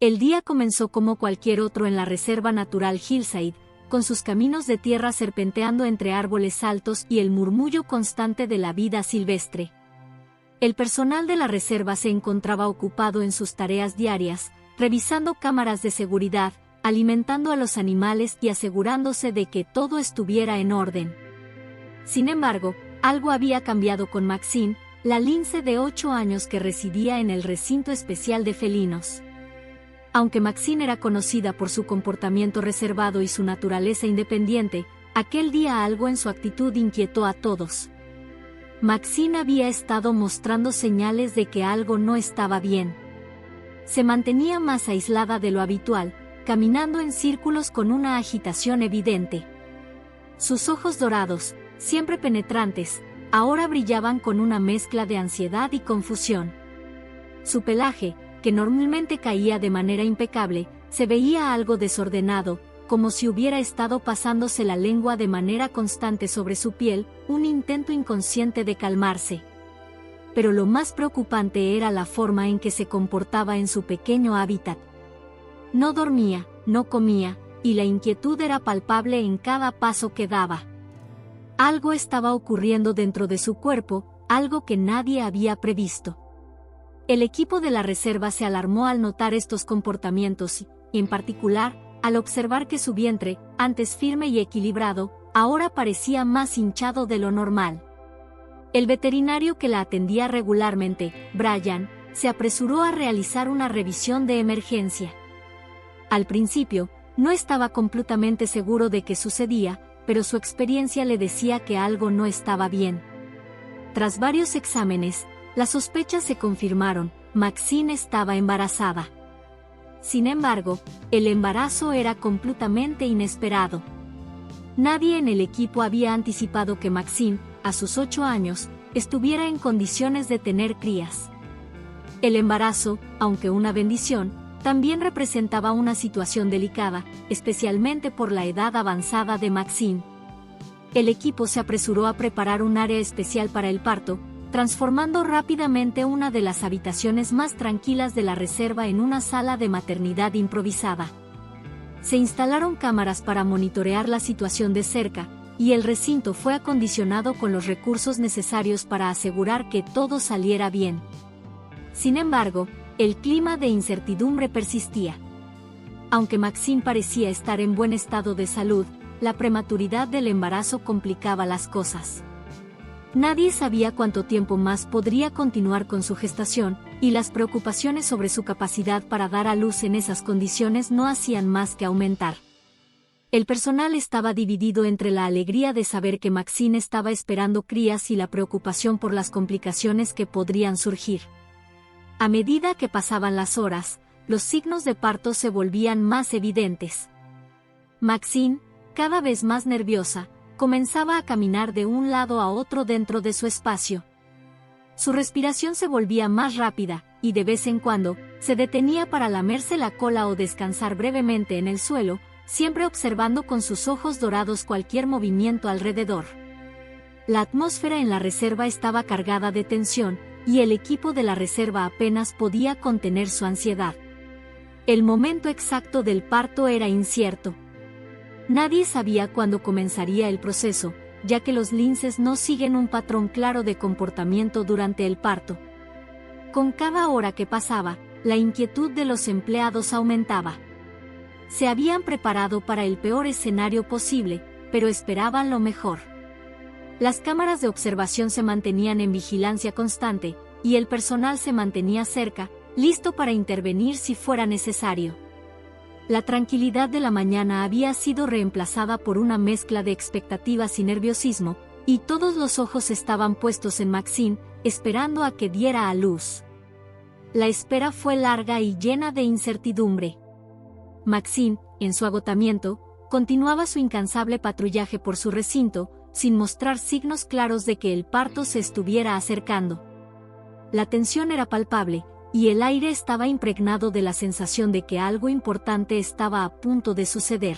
El día comenzó como cualquier otro en la Reserva Natural Hillside, con sus caminos de tierra serpenteando entre árboles altos y el murmullo constante de la vida silvestre. El personal de la reserva se encontraba ocupado en sus tareas diarias, revisando cámaras de seguridad, alimentando a los animales y asegurándose de que todo estuviera en orden. Sin embargo, algo había cambiado con Maxine, la lince de 8 años que residía en el recinto especial de felinos. Aunque Maxine era conocida por su comportamiento reservado y su naturaleza independiente, aquel día algo en su actitud inquietó a todos. Maxine había estado mostrando señales de que algo no estaba bien. Se mantenía más aislada de lo habitual, caminando en círculos con una agitación evidente. Sus ojos dorados, siempre penetrantes, ahora brillaban con una mezcla de ansiedad y confusión. Su pelaje, que normalmente caía de manera impecable, se veía algo desordenado, como si hubiera estado pasándose la lengua de manera constante sobre su piel, un intento inconsciente de calmarse. Pero lo más preocupante era la forma en que se comportaba en su pequeño hábitat. No dormía, no comía, y la inquietud era palpable en cada paso que daba. Algo estaba ocurriendo dentro de su cuerpo, algo que nadie había previsto. El equipo de la reserva se alarmó al notar estos comportamientos y, en particular, al observar que su vientre, antes firme y equilibrado, ahora parecía más hinchado de lo normal. El veterinario que la atendía regularmente, Brian, se apresuró a realizar una revisión de emergencia. Al principio, no estaba completamente seguro de qué sucedía, pero su experiencia le decía que algo no estaba bien. Tras varios exámenes, las sospechas se confirmaron: Maxine estaba embarazada. Sin embargo, el embarazo era completamente inesperado. Nadie en el equipo había anticipado que Maxine, a sus 8 años, estuviera en condiciones de tener crías. El embarazo, aunque una bendición, también representaba una situación delicada, especialmente por la edad avanzada de Maxine. El equipo se apresuró a preparar un área especial para el parto, transformando rápidamente una de las habitaciones más tranquilas de la reserva en una sala de maternidad improvisada. Se instalaron cámaras para monitorear la situación de cerca, y el recinto fue acondicionado con los recursos necesarios para asegurar que todo saliera bien. Sin embargo, el clima de incertidumbre persistía. Aunque Maxine parecía estar en buen estado de salud, la prematuridad del embarazo complicaba las cosas. Nadie sabía cuánto tiempo más podría continuar con su gestación, y las preocupaciones sobre su capacidad para dar a luz en esas condiciones no hacían más que aumentar. El personal estaba dividido entre la alegría de saber que Maxine estaba esperando crías y la preocupación por las complicaciones que podrían surgir. A medida que pasaban las horas, los signos de parto se volvían más evidentes. Maxine, cada vez más nerviosa, comenzaba a caminar de un lado a otro dentro de su espacio. Su respiración se volvía más rápida, y de vez en cuando, se detenía para lamerse la cola o descansar brevemente en el suelo, siempre observando con sus ojos dorados cualquier movimiento alrededor. La atmósfera en la reserva estaba cargada de tensión, y el equipo de la reserva apenas podía contener su ansiedad. El momento exacto del parto era incierto. Nadie sabía cuándo comenzaría el proceso, ya que los linces no siguen un patrón claro de comportamiento durante el parto. Con cada hora que pasaba, la inquietud de los empleados aumentaba. Se habían preparado para el peor escenario posible, pero esperaban lo mejor. Las cámaras de observación se mantenían en vigilancia constante, y el personal se mantenía cerca, listo para intervenir si fuera necesario. La tranquilidad de la mañana había sido reemplazada por una mezcla de expectativas y nerviosismo, y todos los ojos estaban puestos en Maxine, esperando a que diera a luz. La espera fue larga y llena de incertidumbre. Maxine, en su agotamiento, continuaba su incansable patrullaje por su recinto, sin mostrar signos claros de que el parto se estuviera acercando. La tensión era palpable, y el aire estaba impregnado de la sensación de que algo importante estaba a punto de suceder.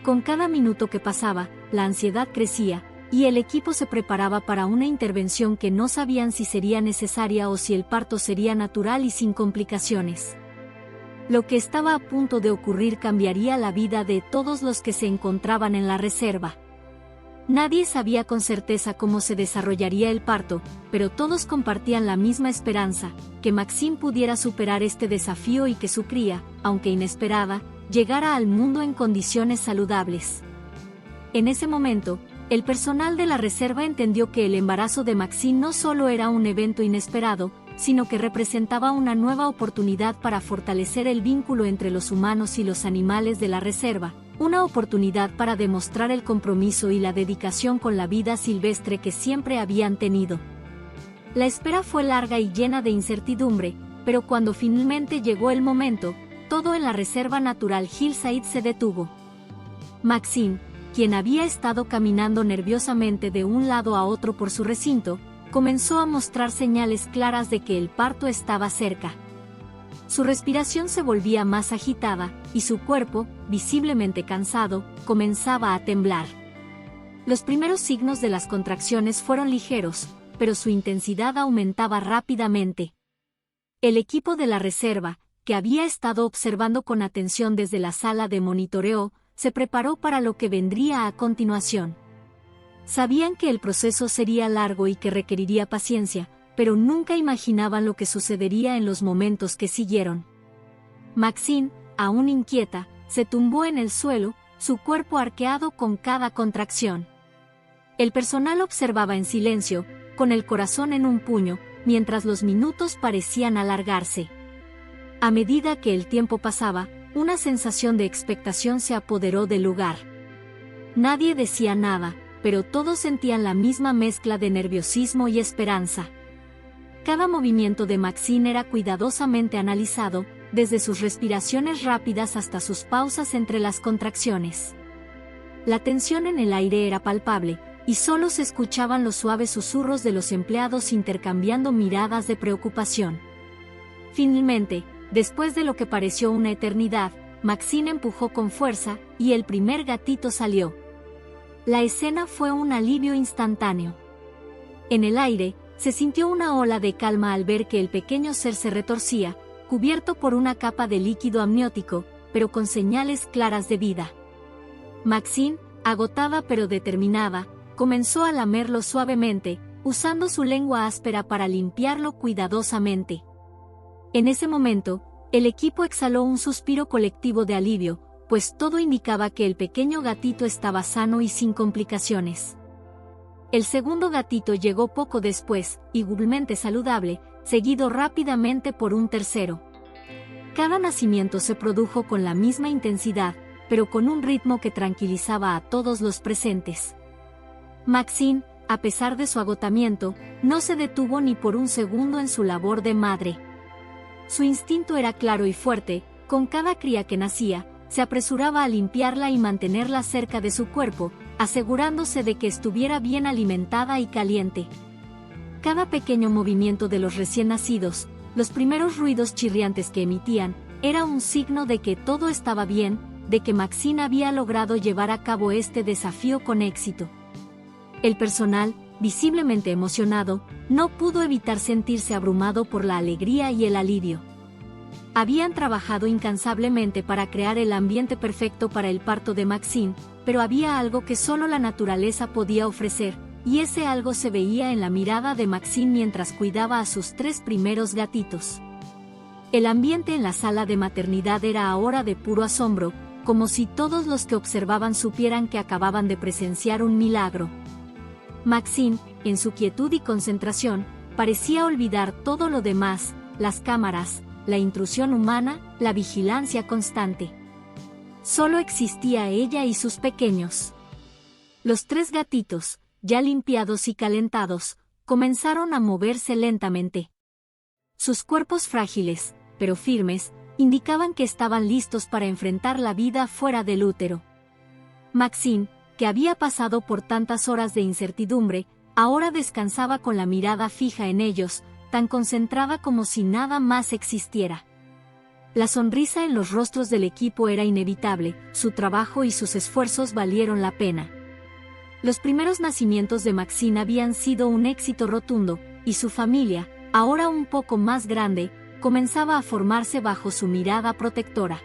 Con cada minuto que pasaba, la ansiedad crecía, y el equipo se preparaba para una intervención que no sabían si sería necesaria o si el parto sería natural y sin complicaciones. Lo que estaba a punto de ocurrir cambiaría la vida de todos los que se encontraban en la reserva. Nadie sabía con certeza cómo se desarrollaría el parto, pero todos compartían la misma esperanza, que Maxine pudiera superar este desafío y que su cría, aunque inesperada, llegara al mundo en condiciones saludables. En ese momento, el personal de la reserva entendió que el embarazo de Maxine no solo era un evento inesperado, sino que representaba una nueva oportunidad para fortalecer el vínculo entre los humanos y los animales de la reserva, una oportunidad para demostrar el compromiso y la dedicación con la vida silvestre que siempre habían tenido. La espera fue larga y llena de incertidumbre, pero cuando finalmente llegó el momento, todo en la Reserva Natural Hillside se detuvo. Maxine, quien había estado caminando nerviosamente de un lado a otro por su recinto, comenzó a mostrar señales claras de que el parto estaba cerca. Su respiración se volvía más agitada, y su cuerpo, visiblemente cansado, comenzaba a temblar. Los primeros signos de las contracciones fueron ligeros, pero su intensidad aumentaba rápidamente. El equipo de la reserva, que había estado observando con atención desde la sala de monitoreo, se preparó para lo que vendría a continuación. Sabían que el proceso sería largo y que requeriría paciencia, pero nunca imaginaban lo que sucedería en los momentos que siguieron. Maxine, aún inquieta, se tumbó en el suelo, su cuerpo arqueado con cada contracción. El personal observaba en silencio, con el corazón en un puño, mientras los minutos parecían alargarse. A medida que el tiempo pasaba, una sensación de expectación se apoderó del lugar. Nadie decía nada, pero todos sentían la misma mezcla de nerviosismo y esperanza. Cada movimiento de Maxine era cuidadosamente analizado, desde sus respiraciones rápidas hasta sus pausas entre las contracciones. La tensión en el aire era palpable, y solo se escuchaban los suaves susurros de los empleados intercambiando miradas de preocupación. Finalmente, después de lo que pareció una eternidad, Maxine empujó con fuerza, y el primer gatito salió. La escena fue un alivio instantáneo. En el aire, se sintió una ola de calma al ver que el pequeño ser se retorcía, cubierto por una capa de líquido amniótico, pero con señales claras de vida. Maxine, agotada pero determinada, comenzó a lamerlo suavemente, usando su lengua áspera para limpiarlo cuidadosamente. En ese momento, el equipo exhaló un suspiro colectivo de alivio, pues todo indicaba que el pequeño gatito estaba sano y sin complicaciones. El segundo gatito llegó poco después, igualmente saludable, seguido rápidamente por un tercero. Cada nacimiento se produjo con la misma intensidad, pero con un ritmo que tranquilizaba a todos los presentes. Maxine, a pesar de su agotamiento, no se detuvo ni por un segundo en su labor de madre. Su instinto era claro y fuerte, con cada cría que nacía, se apresuraba a limpiarla y mantenerla cerca de su cuerpo, asegurándose de que estuviera bien alimentada y caliente. Cada pequeño movimiento de los recién nacidos, los primeros ruidos chirriantes que emitían, era un signo de que todo estaba bien, de que Maxine había logrado llevar a cabo este desafío con éxito. El personal, visiblemente emocionado, no pudo evitar sentirse abrumado por la alegría y el alivio. Habían trabajado incansablemente para crear el ambiente perfecto para el parto de Maxine, pero había algo que solo la naturaleza podía ofrecer, y ese algo se veía en la mirada de Maxine mientras cuidaba a sus 3 primeros gatitos. El ambiente en la sala de maternidad era ahora de puro asombro, como si todos los que observaban supieran que acababan de presenciar un milagro. Maxine, en su quietud y concentración, parecía olvidar todo lo demás, las cámaras, la intrusión humana, la vigilancia constante. Solo existía ella y sus pequeños. Los 3 gatitos, ya limpiados y calentados, comenzaron a moverse lentamente. Sus cuerpos frágiles, pero firmes, indicaban que estaban listos para enfrentar la vida fuera del útero. Maxine, que había pasado por tantas horas de incertidumbre, ahora descansaba con la mirada fija en ellos, tan concentrada como si nada más existiera. La sonrisa en los rostros del equipo era inevitable, su trabajo y sus esfuerzos valieron la pena. Los primeros nacimientos de Maxine habían sido un éxito rotundo, y su familia, ahora un poco más grande, comenzaba a formarse bajo su mirada protectora.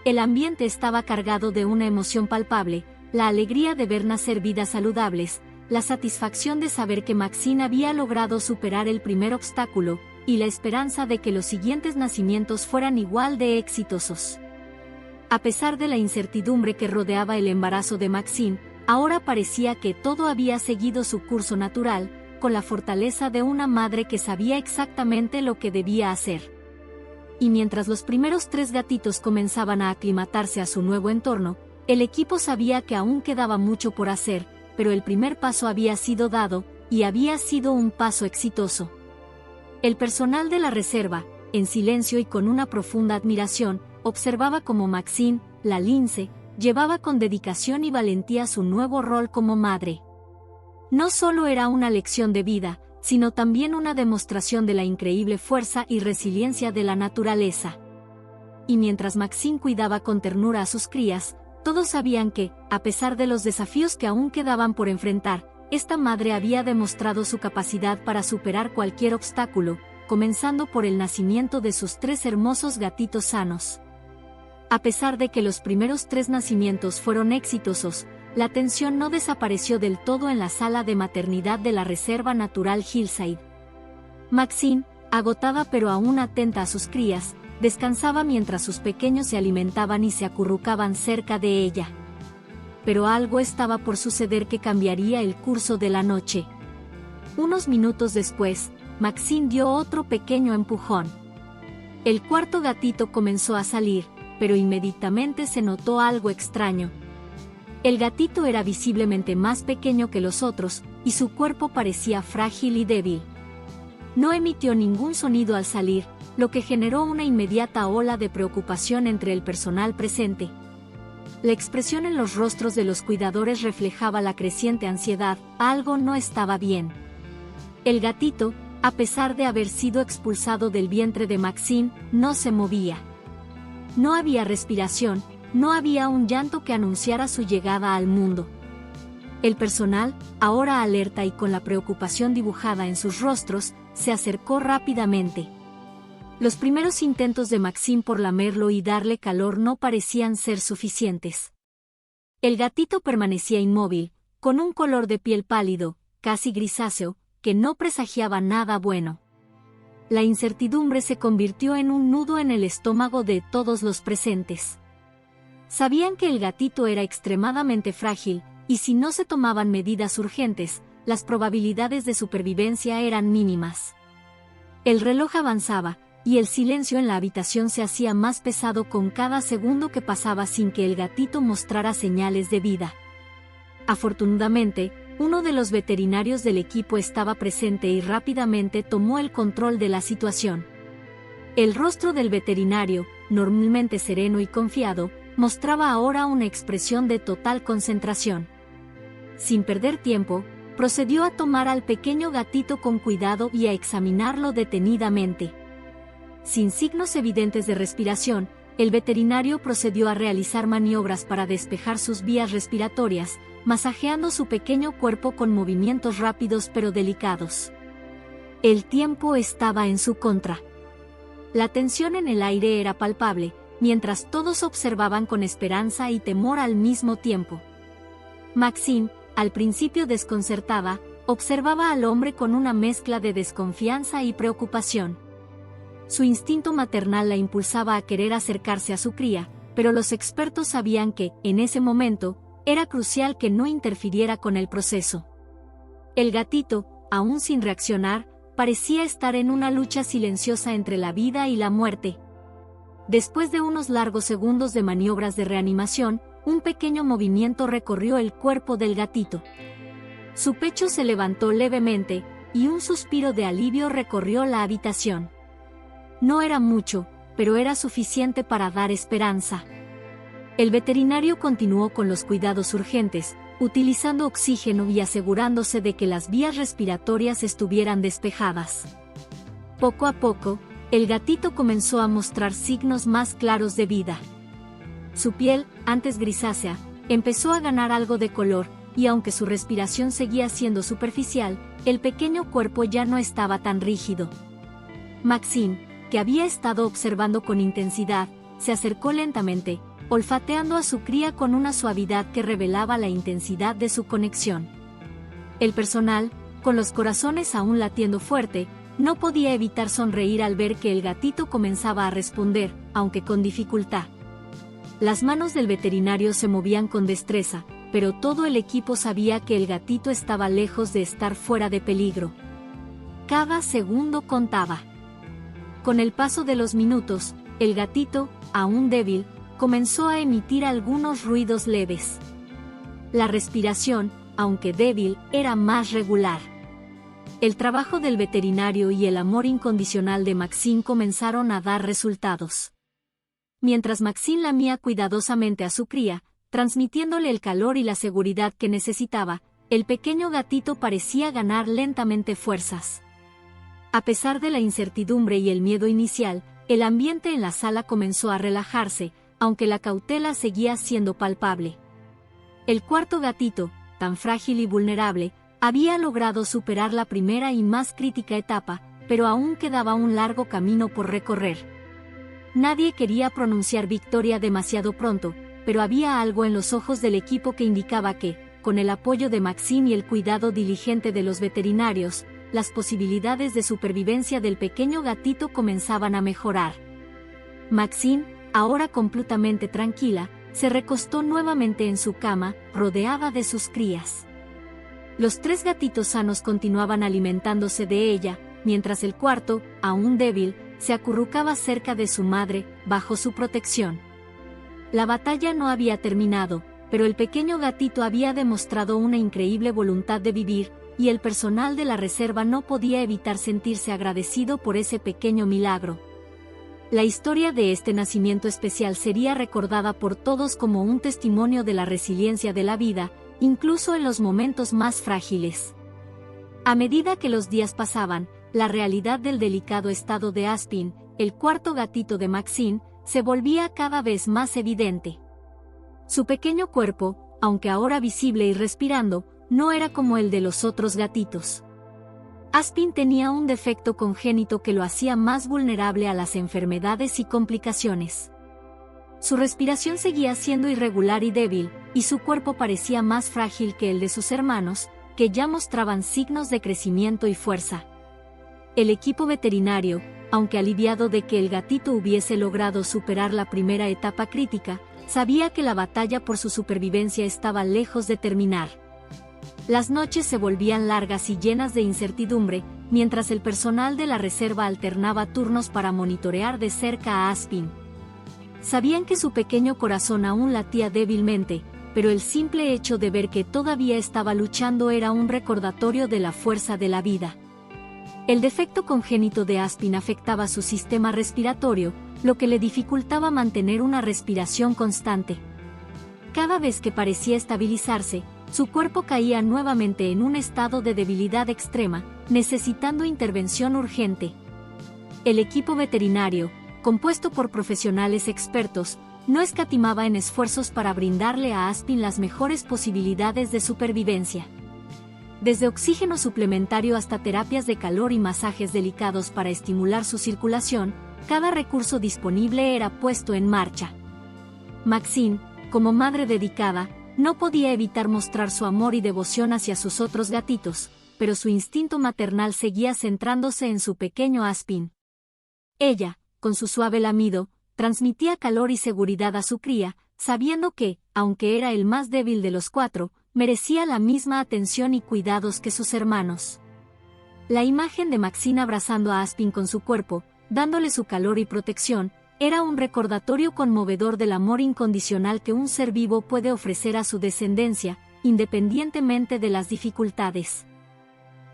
El ambiente estaba cargado de una emoción palpable, la alegría de ver nacer vidas saludables, la satisfacción de saber que Maxine había logrado superar el primer obstáculo, y la esperanza de que los siguientes nacimientos fueran igual de exitosos. A pesar de la incertidumbre que rodeaba el embarazo de Maxine, ahora parecía que todo había seguido su curso natural, con la fortaleza de una madre que sabía exactamente lo que debía hacer. Y mientras los primeros 3 gatitos comenzaban a aclimatarse a su nuevo entorno, el equipo sabía que aún quedaba mucho por hacer, pero el primer paso había sido dado, y había sido un paso exitoso. El personal de la reserva, en silencio y con una profunda admiración, observaba cómo Maxine, la lince, llevaba con dedicación y valentía su nuevo rol como madre. No solo era una lección de vida, sino también una demostración de la increíble fuerza y resiliencia de la naturaleza. Y mientras Maxine cuidaba con ternura a sus crías, todos sabían que, a pesar de los desafíos que aún quedaban por enfrentar, esta madre había demostrado su capacidad para superar cualquier obstáculo, comenzando por el nacimiento de sus 3 hermosos gatitos sanos. A pesar de que los primeros 3 nacimientos fueron exitosos, la tensión no desapareció del todo en la sala de maternidad de la Reserva Natural Hillside. Maxine, agotada pero aún atenta a sus crías, descansaba mientras sus pequeños se alimentaban y se acurrucaban cerca de ella. Pero algo estaba por suceder que cambiaría el curso de la noche. Unos minutos después, Maxine dio otro pequeño empujón. El cuarto gatito comenzó a salir, pero inmediatamente se notó algo extraño. El gatito era visiblemente más pequeño que los otros, y su cuerpo parecía frágil y débil. No emitió ningún sonido al salir, lo que generó una inmediata ola de preocupación entre el personal presente. La expresión en los rostros de los cuidadores reflejaba la creciente ansiedad, algo no estaba bien. El gatito, a pesar de haber sido expulsado del vientre de Maxine, no se movía. No había respiración, no había un llanto que anunciara su llegada al mundo. El personal, ahora alerta y con la preocupación dibujada en sus rostros, se acercó rápidamente. Los primeros intentos de Maxine por lamerlo y darle calor no parecían ser suficientes. El gatito permanecía inmóvil, con un color de piel pálido, casi grisáceo, que no presagiaba nada bueno. La incertidumbre se convirtió en un nudo en el estómago de todos los presentes. Sabían que el gatito era extremadamente frágil, y si no se tomaban medidas urgentes, las probabilidades de supervivencia eran mínimas. El reloj avanzaba, y el silencio en la habitación se hacía más pesado con cada segundo que pasaba sin que el gatito mostrara señales de vida. Afortunadamente, uno de los veterinarios del equipo estaba presente y rápidamente tomó el control de la situación. El rostro del veterinario, normalmente sereno y confiado, mostraba ahora una expresión de total concentración. Sin perder tiempo, procedió a tomar al pequeño gatito con cuidado y a examinarlo detenidamente. Sin signos evidentes de respiración, el veterinario procedió a realizar maniobras para despejar sus vías respiratorias, masajeando su pequeño cuerpo con movimientos rápidos pero delicados. El tiempo estaba en su contra. La tensión en el aire era palpable, mientras todos observaban con esperanza y temor al mismo tiempo. Maxine, al principio desconcertada, observaba al hombre con una mezcla de desconfianza y preocupación. Su instinto maternal la impulsaba a querer acercarse a su cría, pero los expertos sabían que, en ese momento, era crucial que no interfiriera con el proceso. El gatito, aún sin reaccionar, parecía estar en una lucha silenciosa entre la vida y la muerte. Después de unos largos segundos de maniobras de reanimación, un pequeño movimiento recorrió el cuerpo del gatito. Su pecho se levantó levemente, y un suspiro de alivio recorrió la habitación. No era mucho, pero era suficiente para dar esperanza. El veterinario continuó con los cuidados urgentes, utilizando oxígeno y asegurándose de que las vías respiratorias estuvieran despejadas. Poco a poco, el gatito comenzó a mostrar signos más claros de vida. Su piel, antes grisácea, empezó a ganar algo de color, y aunque su respiración seguía siendo superficial, el pequeño cuerpo ya no estaba tan rígido. Maxine, que había estado observando con intensidad, se acercó lentamente, olfateando a su cría con una suavidad que revelaba la intensidad de su conexión. El personal, con los corazones aún latiendo fuerte, no podía evitar sonreír al ver que el gatito comenzaba a responder, aunque con dificultad. Las manos del veterinario se movían con destreza, pero todo el equipo sabía que el gatito estaba lejos de estar fuera de peligro. Cada segundo contaba. Con el paso de los minutos, el gatito, aún débil, comenzó a emitir algunos ruidos leves. La respiración, aunque débil, era más regular. El trabajo del veterinario y el amor incondicional de Maxine comenzaron a dar resultados. Mientras Maxine lamía cuidadosamente a su cría, transmitiéndole el calor y la seguridad que necesitaba, el pequeño gatito parecía ganar lentamente fuerzas. A pesar de la incertidumbre y el miedo inicial, el ambiente en la sala comenzó a relajarse, aunque la cautela seguía siendo palpable. El cuarto gatito, tan frágil y vulnerable, había logrado superar la primera y más crítica etapa, pero aún quedaba un largo camino por recorrer. Nadie quería pronunciar victoria demasiado pronto, pero había algo en los ojos del equipo que indicaba que, con el apoyo de Maxine y el cuidado diligente de los veterinarios, las posibilidades de supervivencia del pequeño gatito comenzaban a mejorar. Maxine, ahora completamente tranquila, se recostó nuevamente en su cama, rodeada de sus crías. Los 3 gatitos sanos continuaban alimentándose de ella, mientras el cuarto, aún débil, se acurrucaba cerca de su madre, bajo su protección. La batalla no había terminado, pero el pequeño gatito había demostrado una increíble voluntad de vivir, y el personal de la reserva no podía evitar sentirse agradecido por ese pequeño milagro. La historia de este nacimiento especial sería recordada por todos como un testimonio de la resiliencia de la vida, incluso en los momentos más frágiles. A medida que los días pasaban, la realidad del delicado estado de Aspin, el cuarto gatito de Maxine, se volvía cada vez más evidente. Su pequeño cuerpo, aunque ahora visible y respirando, no era como el de los otros gatitos. Aspin tenía un defecto congénito que lo hacía más vulnerable a las enfermedades y complicaciones. Su respiración seguía siendo irregular y débil, y su cuerpo parecía más frágil que el de sus hermanos, que ya mostraban signos de crecimiento y fuerza. El equipo veterinario, aunque aliviado de que el gatito hubiese logrado superar la primera etapa crítica, sabía que la batalla por su supervivencia estaba lejos de terminar. Las noches se volvían largas y llenas de incertidumbre, mientras el personal de la reserva alternaba turnos para monitorear de cerca a Aspin. Sabían que su pequeño corazón aún latía débilmente, pero el simple hecho de ver que todavía estaba luchando era un recordatorio de la fuerza de la vida. El defecto congénito de Aspin afectaba su sistema respiratorio, lo que le dificultaba mantener una respiración constante. Cada vez que parecía estabilizarse, su cuerpo caía nuevamente en un estado de debilidad extrema, necesitando intervención urgente. El equipo veterinario, compuesto por profesionales expertos, no escatimaba en esfuerzos para brindarle a Aspin las mejores posibilidades de supervivencia. Desde oxígeno suplementario hasta terapias de calor y masajes delicados para estimular su circulación, cada recurso disponible era puesto en marcha. Maxine, como madre dedicada, no podía evitar mostrar su amor y devoción hacia sus otros gatitos, pero su instinto maternal seguía centrándose en su pequeño Aspin. Ella, con su suave lamido, transmitía calor y seguridad a su cría, sabiendo que, aunque era el más débil de los 4, merecía la misma atención y cuidados que sus hermanos. La imagen de Maxine abrazando a Aspin con su cuerpo, dándole su calor y protección, era un recordatorio conmovedor del amor incondicional que un ser vivo puede ofrecer a su descendencia, independientemente de las dificultades.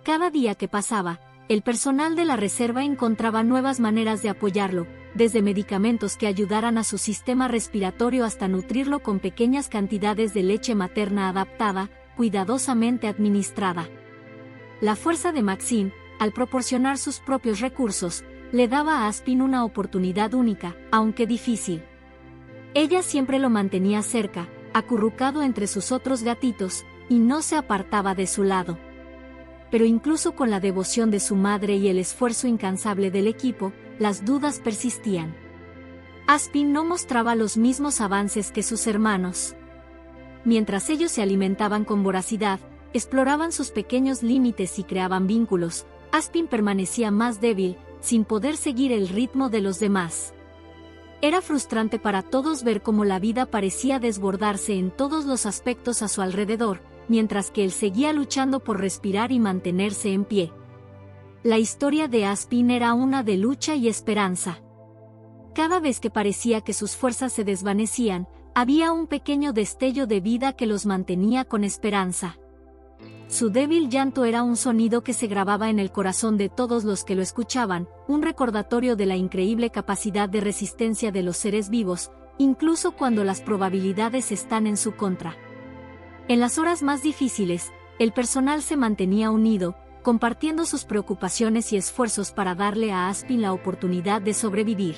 Cada día que pasaba, el personal de la reserva encontraba nuevas maneras de apoyarlo, desde medicamentos que ayudaran a su sistema respiratorio hasta nutrirlo con pequeñas cantidades de leche materna adaptada, cuidadosamente administrada. La fuerza de Maxine, al proporcionar sus propios recursos, le daba a Aspin una oportunidad única, aunque difícil. Ella siempre lo mantenía cerca, acurrucado entre sus otros gatitos, y no se apartaba de su lado. Pero incluso con la devoción de su madre y el esfuerzo incansable del equipo, las dudas persistían. Aspin no mostraba los mismos avances que sus hermanos. Mientras ellos se alimentaban con voracidad, exploraban sus pequeños límites y creaban vínculos, Aspin permanecía más débil, sin poder seguir el ritmo de los demás. Era frustrante para todos ver cómo la vida parecía desbordarse en todos los aspectos a su alrededor, mientras que él seguía luchando por respirar y mantenerse en pie. La historia de Aspin era una de lucha y esperanza. Cada vez que parecía que sus fuerzas se desvanecían, había un pequeño destello de vida que los mantenía con esperanza. Su débil llanto era un sonido que se grababa en el corazón de todos los que lo escuchaban, un recordatorio de la increíble capacidad de resistencia de los seres vivos, incluso cuando las probabilidades están en su contra. En las horas más difíciles, el personal se mantenía unido, compartiendo sus preocupaciones y esfuerzos para darle a Aspin la oportunidad de sobrevivir.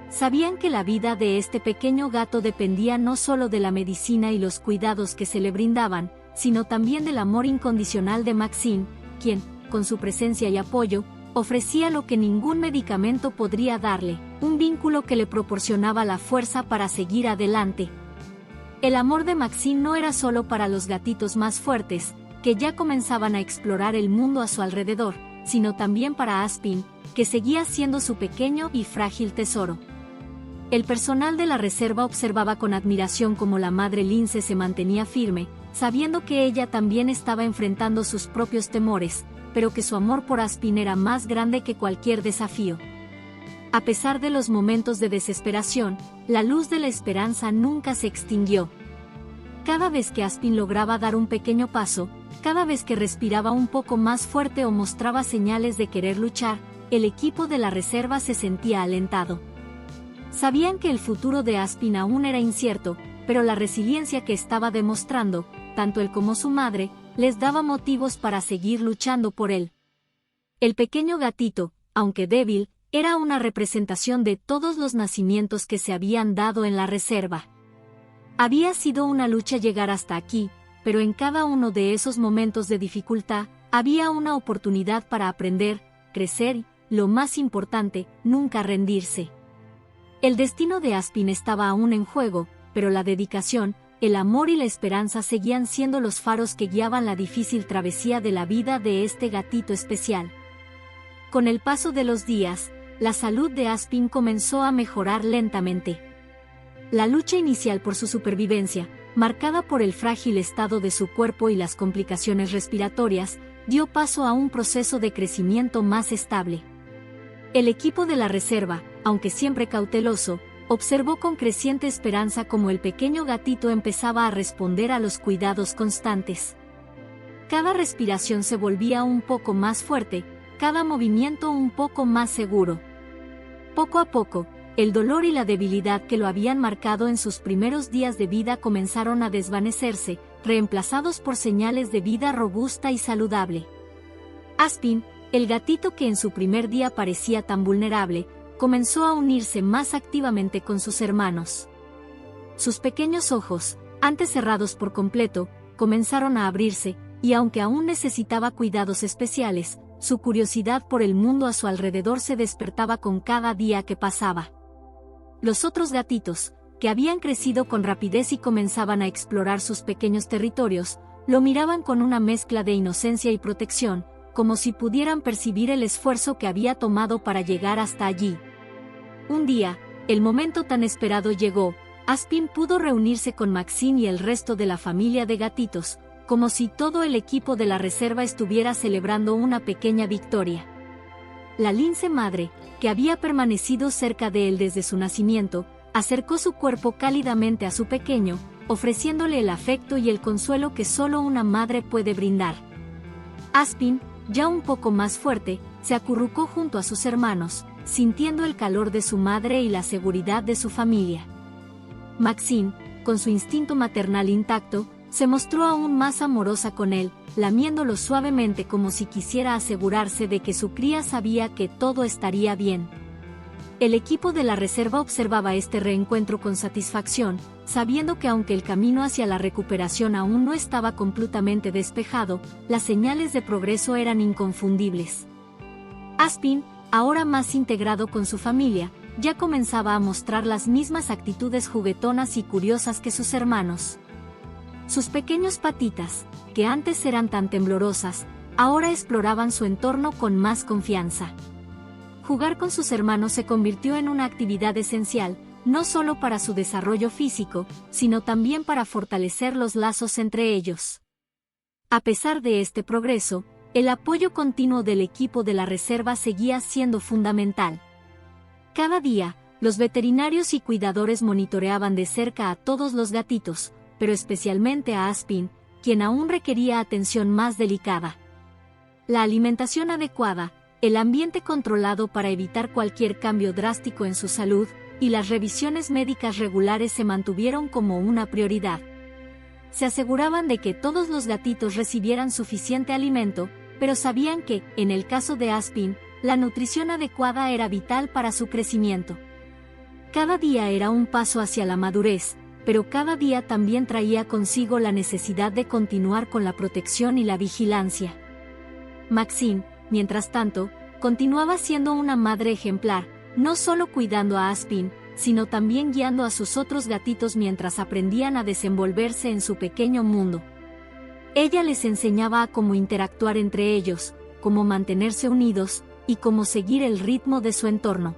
Sabían que la vida de este pequeño gato dependía no solo de la medicina y los cuidados que se le brindaban, sino también del amor incondicional de Maxine, quien, con su presencia y apoyo, ofrecía lo que ningún medicamento podría darle, un vínculo que le proporcionaba la fuerza para seguir adelante. El amor de Maxine no era solo para los gatitos más fuertes, que ya comenzaban a explorar el mundo a su alrededor, sino también para Aspin, que seguía siendo su pequeño y frágil tesoro. El personal de la reserva observaba con admiración cómo la madre lince se mantenía firme, sabiendo que ella también estaba enfrentando sus propios temores, pero que su amor por Aspin era más grande que cualquier desafío. A pesar de los momentos de desesperación, la luz de la esperanza nunca se extinguió. Cada vez que Aspin lograba dar un pequeño paso, cada vez que respiraba un poco más fuerte o mostraba señales de querer luchar, el equipo de la reserva se sentía alentado. Sabían que el futuro de Aspin aún era incierto, pero la resiliencia que estaba demostrando, tanto él como su madre, les daba motivos para seguir luchando por él. El pequeño gatito, aunque débil, era una representación de todos los nacimientos que se habían dado en la reserva. Había sido una lucha llegar hasta aquí, pero en cada uno de esos momentos de dificultad, había una oportunidad para aprender, crecer y, lo más importante, nunca rendirse. El destino de Aspin estaba aún en juego, pero la dedicación, el amor y la esperanza seguían siendo los faros que guiaban la difícil travesía de la vida de este gatito especial. Con el paso de los días, la salud de Aspin comenzó a mejorar lentamente. La lucha inicial por su supervivencia, marcada por el frágil estado de su cuerpo y las complicaciones respiratorias, dio paso a un proceso de crecimiento más estable. El equipo de la reserva, aunque siempre cauteloso, observó con creciente esperanza cómo el pequeño gatito empezaba a responder a los cuidados constantes. Cada respiración se volvía un poco más fuerte, cada movimiento un poco más seguro. Poco a poco, el dolor y la debilidad que lo habían marcado en sus primeros días de vida comenzaron a desvanecerse, reemplazados por señales de vida robusta y saludable. Aspin, el gatito que en su primer día parecía tan vulnerable, comenzó a unirse más activamente con sus hermanos. Sus pequeños ojos, antes cerrados por completo, comenzaron a abrirse, y aunque aún necesitaba cuidados especiales, su curiosidad por el mundo a su alrededor se despertaba con cada día que pasaba. Los otros gatitos, que habían crecido con rapidez y comenzaban a explorar sus pequeños territorios, lo miraban con una mezcla de inocencia y protección, como si pudieran percibir el esfuerzo que había tomado para llegar hasta allí. Un día, el momento tan esperado llegó. Aspin pudo reunirse con Maxine y el resto de la familia de gatitos, como si todo el equipo de la reserva estuviera celebrando una pequeña victoria. La lince madre, que había permanecido cerca de él desde su nacimiento, acercó su cuerpo cálidamente a su pequeño, ofreciéndole el afecto y el consuelo que solo una madre puede brindar. Aspin, ya un poco más fuerte, se acurrucó junto a sus hermanos, sintiendo el calor de su madre y la seguridad de su familia. Maxine, con su instinto maternal intacto, se mostró aún más amorosa con él, lamiéndolo suavemente como si quisiera asegurarse de que su cría sabía que todo estaría bien. El equipo de la reserva observaba este reencuentro con satisfacción, sabiendo que aunque el camino hacia la recuperación aún no estaba completamente despejado, las señales de progreso eran inconfundibles. Aspin, ahora más integrado con su familia, ya comenzaba a mostrar las mismas actitudes juguetonas y curiosas que sus hermanos. Sus pequeñas patitas, que antes eran tan temblorosas, ahora exploraban su entorno con más confianza. Jugar con sus hermanos se convirtió en una actividad esencial, no solo para su desarrollo físico, sino también para fortalecer los lazos entre ellos. A pesar de este progreso, el apoyo continuo del equipo de la reserva seguía siendo fundamental. Cada día, los veterinarios y cuidadores monitoreaban de cerca a todos los gatitos, pero especialmente a Aspin, quien aún requería atención más delicada. La alimentación adecuada, el ambiente controlado para evitar cualquier cambio drástico en su salud, y las revisiones médicas regulares se mantuvieron como una prioridad. Se aseguraban de que todos los gatitos recibieran suficiente alimento, pero sabían que, en el caso de Aspin, la nutrición adecuada era vital para su crecimiento. Cada día era un paso hacia la madurez, pero cada día también traía consigo la necesidad de continuar con la protección y la vigilancia. Maxine, mientras tanto, continuaba siendo una madre ejemplar, no solo cuidando a Aspin, sino también guiando a sus otros gatitos mientras aprendían a desenvolverse en su pequeño mundo. Ella les enseñaba a cómo interactuar entre ellos, cómo mantenerse unidos, y cómo seguir el ritmo de su entorno.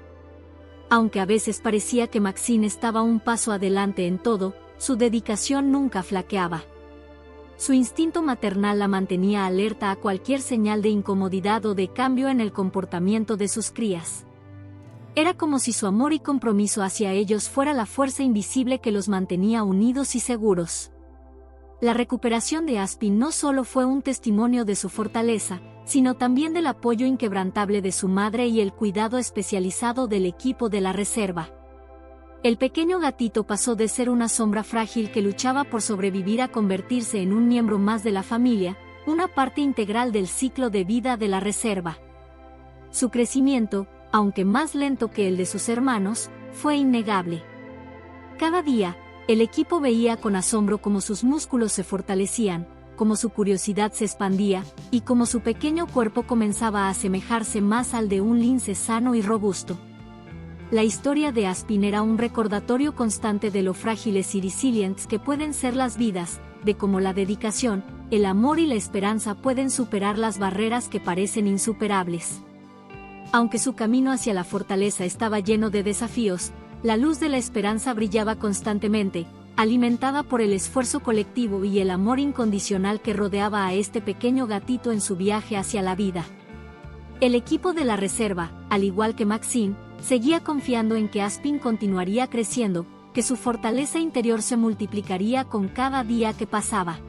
Aunque a veces parecía que Maxine estaba un paso adelante en todo, su dedicación nunca flaqueaba. Su instinto maternal la mantenía alerta a cualquier señal de incomodidad o de cambio en el comportamiento de sus crías. Era como si su amor y compromiso hacia ellos fuera la fuerza invisible que los mantenía unidos y seguros. La recuperación de Aspin no solo fue un testimonio de su fortaleza, sino también del apoyo inquebrantable de su madre y el cuidado especializado del equipo de la reserva. El pequeño gatito pasó de ser una sombra frágil que luchaba por sobrevivir a convertirse en un miembro más de la familia, una parte integral del ciclo de vida de la reserva. Su crecimiento, aunque más lento que el de sus hermanos, fue innegable. Cada día, el equipo veía con asombro cómo sus músculos se fortalecían, cómo su curiosidad se expandía, y cómo su pequeño cuerpo comenzaba a asemejarse más al de un lince sano y robusto. La historia de Aspin era un recordatorio constante de lo frágiles y resilientes que pueden ser las vidas, de cómo la dedicación, el amor y la esperanza pueden superar las barreras que parecen insuperables. Aunque su camino hacia la fortaleza estaba lleno de desafíos, la luz de la esperanza brillaba constantemente, alimentada por el esfuerzo colectivo y el amor incondicional que rodeaba a este pequeño gatito en su viaje hacia la vida. El equipo de la reserva, al igual que Maxine, seguía confiando en que Aspin continuaría creciendo, que su fortaleza interior se multiplicaría con cada día que pasaba.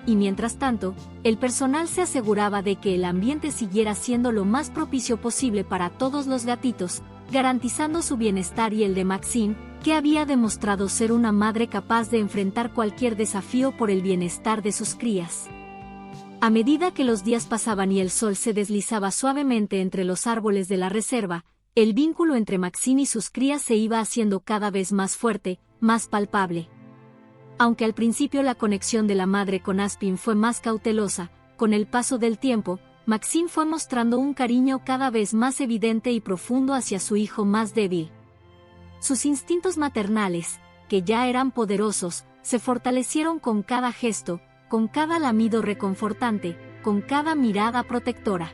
Y mientras tanto, el personal se aseguraba de que el ambiente siguiera siendo lo más propicio posible para todos los gatitos, garantizando su bienestar y el de Maxine, que había demostrado ser una madre capaz de enfrentar cualquier desafío por el bienestar de sus crías. A medida que los días pasaban y el sol se deslizaba suavemente entre los árboles de la reserva, el vínculo entre Maxine y sus crías se iba haciendo cada vez más fuerte, más palpable. Aunque al principio la conexión de la madre con Aspin fue más cautelosa, con el paso del tiempo, Maxine fue mostrando un cariño cada vez más evidente y profundo hacia su hijo más débil. Sus instintos maternales, que ya eran poderosos, se fortalecieron con cada gesto, con cada lamido reconfortante, con cada mirada protectora.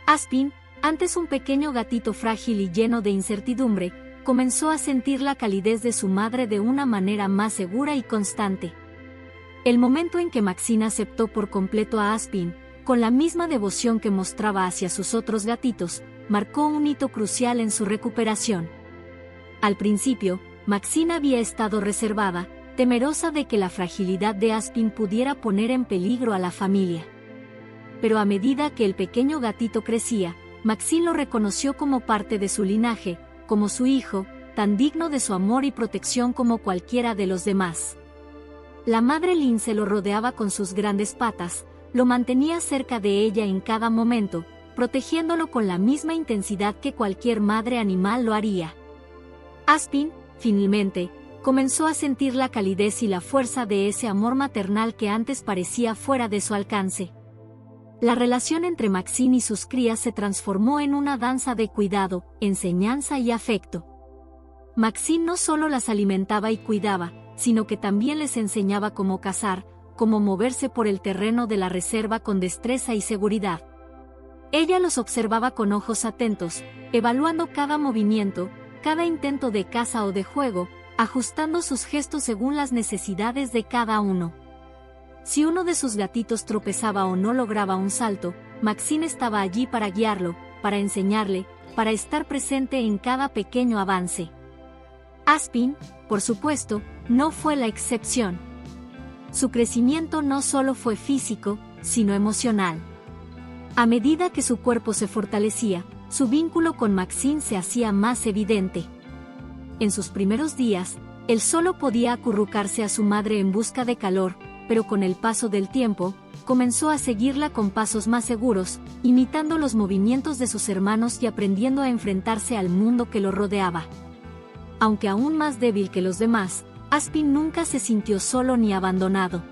Aspin, antes un pequeño gatito frágil y lleno de incertidumbre, comenzó a sentir la calidez de su madre de una manera más segura y constante. El momento en que Maxine aceptó por completo a Aspin, con la misma devoción que mostraba hacia sus otros gatitos, marcó un hito crucial en su recuperación. Al principio, Maxine había estado reservada, temerosa de que la fragilidad de Aspin pudiera poner en peligro a la familia. Pero a medida que el pequeño gatito crecía, Maxine lo reconoció como parte de su linaje, como su hijo, tan digno de su amor y protección como cualquiera de los demás. La madre lince lo rodeaba con sus grandes patas, lo mantenía cerca de ella en cada momento, protegiéndolo con la misma intensidad que cualquier madre animal lo haría. Aspin, finalmente, comenzó a sentir la calidez y la fuerza de ese amor maternal que antes parecía fuera de su alcance. La relación entre Maxine y sus crías se transformó en una danza de cuidado, enseñanza y afecto. Maxine no solo las alimentaba y cuidaba, sino que también les enseñaba cómo cazar, cómo moverse por el terreno de la reserva con destreza y seguridad. Ella los observaba con ojos atentos, evaluando cada movimiento, cada intento de caza o de juego, ajustando sus gestos según las necesidades de cada uno. Si uno de sus gatitos tropezaba o no lograba un salto, Maxine estaba allí para guiarlo, para enseñarle, para estar presente en cada pequeño avance. Aspin, por supuesto, no fue la excepción. Su crecimiento no solo fue físico, sino emocional. A medida que su cuerpo se fortalecía, su vínculo con Maxine se hacía más evidente. En sus primeros días, él solo podía acurrucarse a su madre en busca de calor, pero con el paso del tiempo, comenzó a seguirla con pasos más seguros, imitando los movimientos de sus hermanos y aprendiendo a enfrentarse al mundo que lo rodeaba. Aunque aún más débil que los demás, Aspin nunca se sintió solo ni abandonado.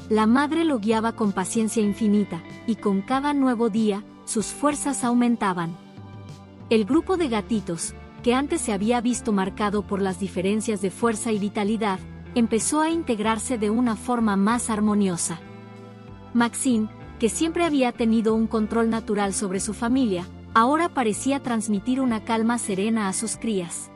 La madre lo guiaba con paciencia infinita, y con cada nuevo día, sus fuerzas aumentaban. El grupo de gatitos, que antes se había visto marcado por las diferencias de fuerza y vitalidad, empezó a integrarse de una forma más armoniosa. Maxine, que siempre había tenido un control natural sobre su familia, ahora parecía transmitir una calma serena a sus crías.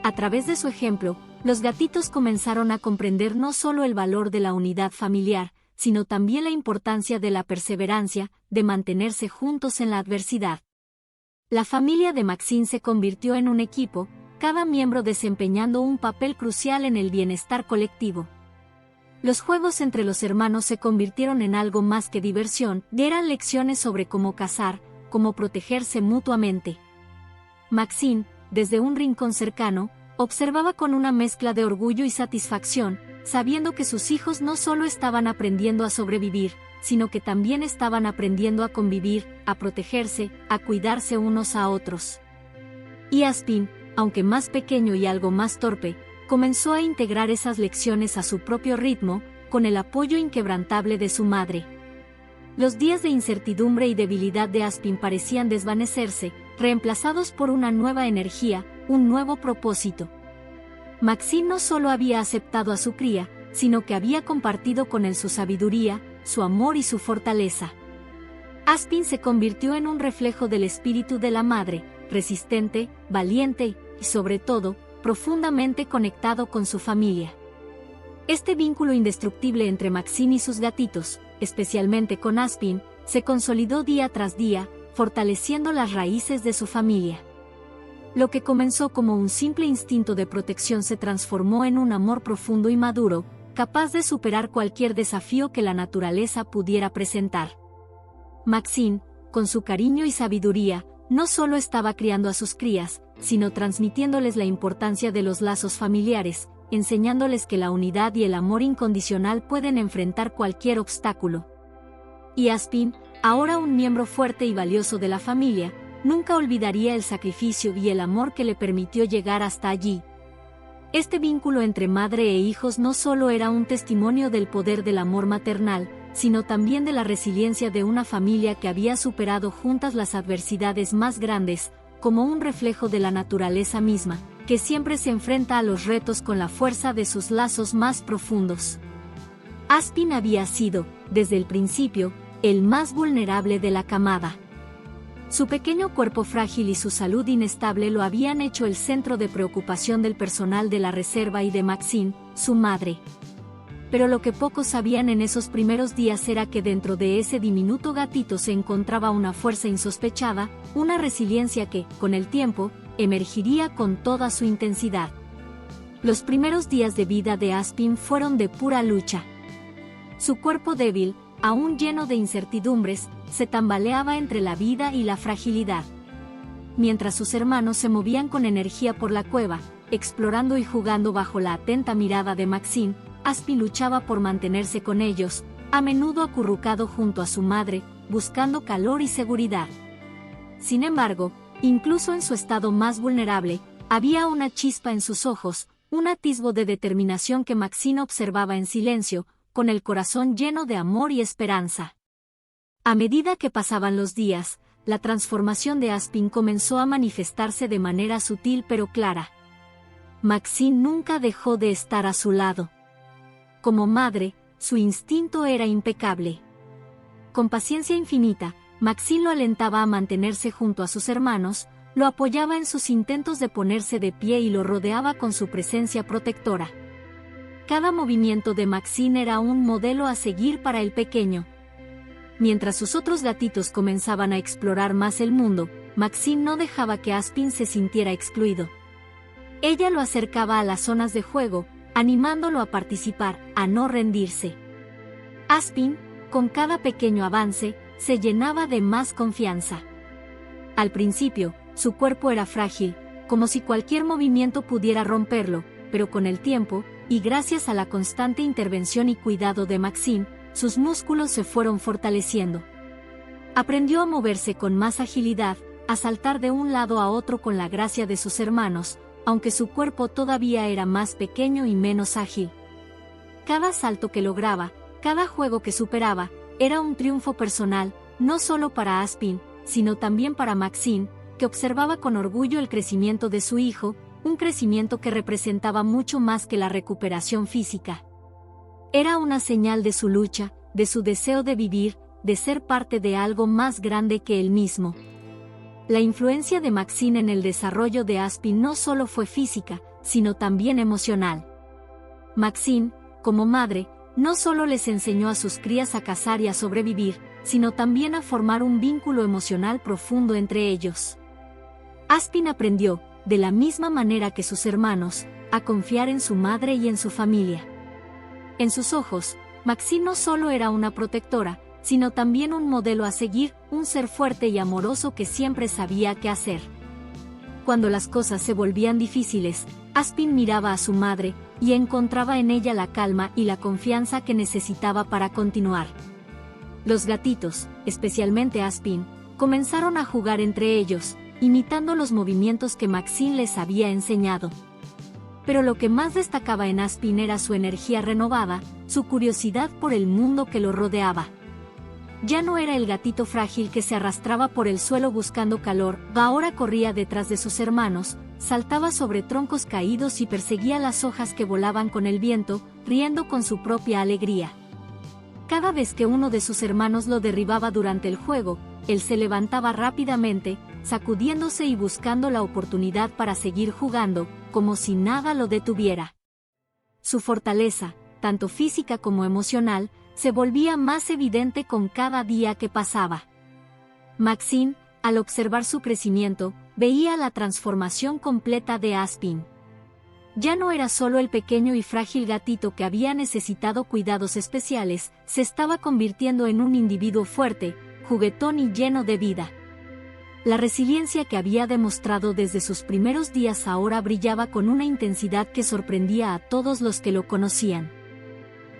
A través de su ejemplo, los gatitos comenzaron a comprender no solo el valor de la unidad familiar, sino también la importancia de la perseverancia, de mantenerse juntos en la adversidad. La familia de Maxine se convirtió en un equipo, cada miembro desempeñando un papel crucial en el bienestar colectivo. Los juegos entre los hermanos se convirtieron en algo más que diversión, eran lecciones sobre cómo cazar, cómo protegerse mutuamente. Maxine, desde un rincón cercano, observaba con una mezcla de orgullo y satisfacción, sabiendo que sus hijos no solo estaban aprendiendo a sobrevivir, sino que también estaban aprendiendo a convivir, a protegerse, a cuidarse unos a otros. Y Aspin, aunque más pequeño y algo más torpe, comenzó a integrar esas lecciones a su propio ritmo, con el apoyo inquebrantable de su madre. Los días de incertidumbre y debilidad de Aspin parecían desvanecerse, reemplazados por una nueva energía, un nuevo propósito. Maxine no solo había aceptado a su cría, sino que había compartido con él su sabiduría, su amor y su fortaleza. Aspin se convirtió en un reflejo del espíritu de la madre, resistente, valiente y, sobre todo, profundamente conectado con su familia. Este vínculo indestructible entre Maxine y sus gatitos, especialmente con Aspin, se consolidó día tras día, fortaleciendo las raíces de su familia. Lo que comenzó como un simple instinto de protección se transformó en un amor profundo y maduro, capaz de superar cualquier desafío que la naturaleza pudiera presentar. Maxine, con su cariño y sabiduría, no solo estaba criando a sus crías, sino transmitiéndoles la importancia de los lazos familiares, enseñándoles que la unidad y el amor incondicional pueden enfrentar cualquier obstáculo. Y Aspin, ahora un miembro fuerte y valioso de la familia, nunca olvidaría el sacrificio y el amor que le permitió llegar hasta allí. Este vínculo entre madre e hijos no solo era un testimonio del poder del amor maternal, sino también de la resiliencia de una familia que había superado juntas las adversidades más grandes, como un reflejo de la naturaleza misma, que siempre se enfrenta a los retos con la fuerza de sus lazos más profundos. Aspin había sido, desde el principio, el más vulnerable de la camada. Su pequeño cuerpo frágil y su salud inestable lo habían hecho el centro de preocupación del personal de la reserva y de Maxine, su madre. Pero lo que pocos sabían en esos primeros días era que dentro de ese diminuto gatito se encontraba una fuerza insospechada, una resiliencia que, con el tiempo, emergiría con toda su intensidad. Los primeros días de vida de Aspin fueron de pura lucha. Su cuerpo débil, aún lleno de incertidumbres, se tambaleaba entre la vida y la fragilidad. Mientras sus hermanos se movían con energía por la cueva, explorando y jugando bajo la atenta mirada de Maxine, Aspin luchaba por mantenerse con ellos, a menudo acurrucado junto a su madre, buscando calor y seguridad. Sin embargo, incluso en su estado más vulnerable, había una chispa en sus ojos, un atisbo de determinación que Maxine observaba en silencio, con el corazón lleno de amor y esperanza. A medida que pasaban los días, la transformación de Aspin comenzó a manifestarse de manera sutil pero clara. Maxine nunca dejó de estar a su lado. Como madre, su instinto era impecable. Con paciencia infinita, Maxine lo alentaba a mantenerse junto a sus hermanos, lo apoyaba en sus intentos de ponerse de pie y lo rodeaba con su presencia protectora. Cada movimiento de Maxine era un modelo a seguir para el pequeño. Mientras sus otros gatitos comenzaban a explorar más el mundo, Maxine no dejaba que Aspin se sintiera excluido. Ella lo acercaba a las zonas de juego, animándolo a participar, a no rendirse. Aspin, con cada pequeño avance, se llenaba de más confianza. Al principio, su cuerpo era frágil, como si cualquier movimiento pudiera romperlo, pero con el tiempo, y gracias a la constante intervención y cuidado de Maxine, sus músculos se fueron fortaleciendo. Aprendió a moverse con más agilidad, a saltar de un lado a otro con la gracia de sus hermanos, aunque su cuerpo todavía era más pequeño y menos ágil. Cada salto que lograba, cada juego que superaba, era un triunfo personal, no solo para Aspin, sino también para Maxine, que observaba con orgullo el crecimiento de su hijo, un crecimiento que representaba mucho más que la recuperación física. Era una señal de su lucha, de su deseo de vivir, de ser parte de algo más grande que él mismo. La influencia de Maxine en el desarrollo de Aspin no solo fue física, sino también emocional. Maxine, como madre, no solo les enseñó a sus crías a cazar y a sobrevivir, sino también a formar un vínculo emocional profundo entre ellos. Aspin aprendió, de la misma manera que sus hermanos, a confiar en su madre y en su familia. En sus ojos, Maxine no solo era una protectora, sino también un modelo a seguir, un ser fuerte y amoroso que siempre sabía qué hacer. Cuando las cosas se volvían difíciles, Aspin miraba a su madre, y encontraba en ella la calma y la confianza que necesitaba para continuar. Los gatitos, especialmente Aspin, comenzaron a jugar entre ellos, imitando los movimientos que Maxine les había enseñado. Pero lo que más destacaba en Aspin era su energía renovada, su curiosidad por el mundo que lo rodeaba. Ya no era el gatito frágil que se arrastraba por el suelo buscando calor, ahora corría detrás de sus hermanos, saltaba sobre troncos caídos y perseguía las hojas que volaban con el viento, riendo con su propia alegría. Cada vez que uno de sus hermanos lo derribaba durante el juego, él se levantaba rápidamente, sacudiéndose y buscando la oportunidad para seguir jugando, como si nada lo detuviera. Su fortaleza, tanto física como emocional, se volvía más evidente con cada día que pasaba. Maxine, al observar su crecimiento, veía la transformación completa de Aspin. Ya no era solo el pequeño y frágil gatito que había necesitado cuidados especiales, se estaba convirtiendo en un individuo fuerte, juguetón y lleno de vida. La resiliencia que había demostrado desde sus primeros días ahora brillaba con una intensidad que sorprendía a todos los que lo conocían.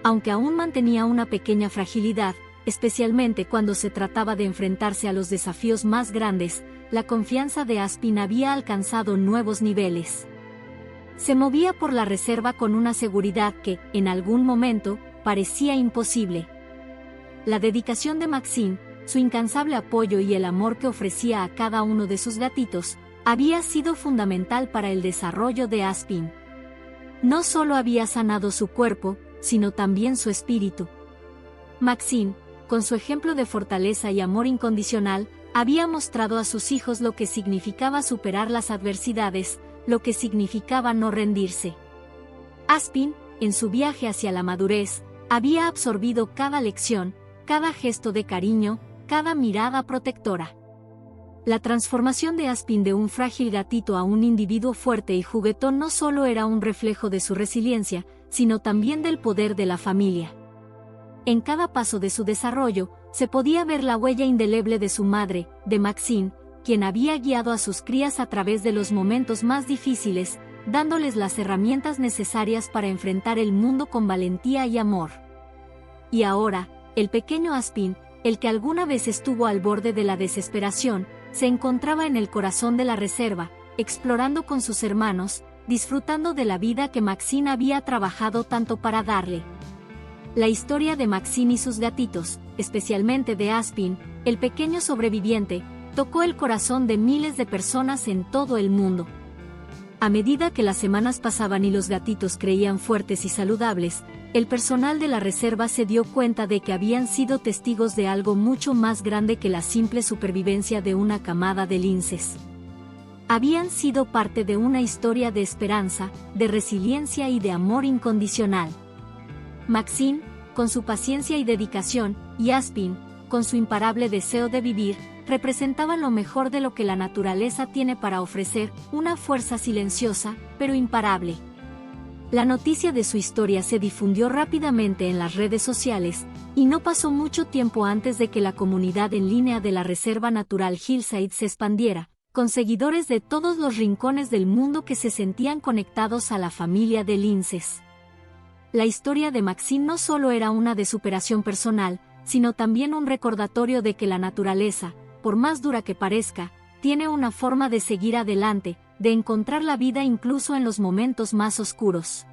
Aunque aún mantenía una pequeña fragilidad, especialmente cuando se trataba de enfrentarse a los desafíos más grandes, la confianza de Aspin había alcanzado nuevos niveles. Se movía por la reserva con una seguridad que, en algún momento, parecía imposible. La dedicación de Maxine, su incansable apoyo y el amor que ofrecía a cada uno de sus gatitos, había sido fundamental para el desarrollo de Aspin. No solo había sanado su cuerpo, sino también su espíritu. Maxine, con su ejemplo de fortaleza y amor incondicional, había mostrado a sus hijos lo que significaba superar las adversidades, lo que significaba no rendirse. Aspin, en su viaje hacia la madurez, había absorbido cada lección, cada gesto de cariño, cada mirada protectora. La transformación de Aspin de un frágil gatito a un individuo fuerte y juguetón no solo era un reflejo de su resiliencia, sino también del poder de la familia. En cada paso de su desarrollo, se podía ver la huella indeleble de su madre, de Maxine, quien había guiado a sus crías a través de los momentos más difíciles, dándoles las herramientas necesarias para enfrentar el mundo con valentía y amor. Y ahora, el pequeño Aspin, el que alguna vez estuvo al borde de la desesperación, se encontraba en el corazón de la reserva, explorando con sus hermanos, disfrutando de la vida que Maxine había trabajado tanto para darle. La historia de Maxine y sus gatitos, especialmente de Aspin, el pequeño sobreviviente, tocó el corazón de miles de personas en todo el mundo. A medida que las semanas pasaban y los gatitos creían fuertes y saludables, el personal de la reserva se dio cuenta de que habían sido testigos de algo mucho más grande que la simple supervivencia de una camada de linces. Habían sido parte de una historia de esperanza, de resiliencia y de amor incondicional. Maxine, con su paciencia y dedicación, y Aspin, con su imparable deseo de vivir, representaban lo mejor de lo que la naturaleza tiene para ofrecer, una fuerza silenciosa, pero imparable. La noticia de su historia se difundió rápidamente en las redes sociales, y no pasó mucho tiempo antes de que la comunidad en línea de la Reserva Natural Hillside se expandiera, con seguidores de todos los rincones del mundo que se sentían conectados a la familia de linces. La historia de Maxine no solo era una de superación personal, sino también un recordatorio de que la naturaleza, por más dura que parezca, tiene una forma de seguir adelante, de encontrar la vida incluso en los momentos más oscuros.